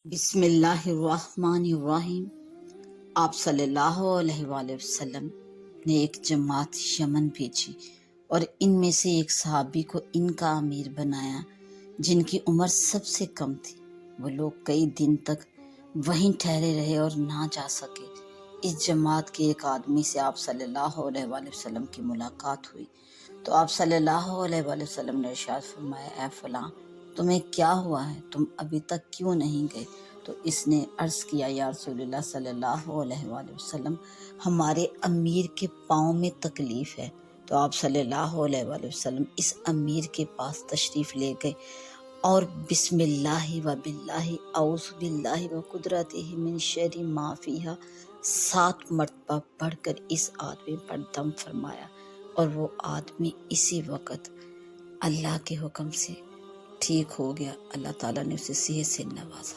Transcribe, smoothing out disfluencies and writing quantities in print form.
بسم اللہ الرحمن الرحیم۔ آپ صلی اللہ علیہ وآلہ وسلم نے ایک جماعت یمن بھیجی اور ان میں سے ایک صحابی کو ان کا امیر بنایا جن کی عمر سب سے کم تھی۔ وہ لوگ کئی دن تک وہیں ٹھہرے رہے اور نہ جا سکے۔ اس جماعت کے ایک آدمی سے آپ صلی اللہ علیہ وآلہ وسلم کی ملاقات ہوئی تو آپ صلی اللہ علیہ وآلہ وسلم نے ارشاد فرمایا، اے فلاں، تمہیں کیا ہوا ہے؟ تم ابھی تک کیوں نہیں گئے؟ تو اس نے عرض کیا، یا رسول اللہ صلی اللہ علیہ وآلہ وسلم، ہمارے امیر کے پاؤں میں تکلیف ہے۔ تو آپ صلی اللہ علیہ وآلہ وسلم اس امیر کے پاس تشریف لے گئے اور بسم اللہ و باللہ اعوذ باللہ و قدرتہ من شر ما فیہا 7 مرتبہ پڑھ کر اس آدمی پر دم فرمایا، اور وہ آدمی اسی وقت اللہ کے حکم سے ٹھیک ہو گیا۔ اللہ تعالیٰ نے اسے صحت سے نوازا۔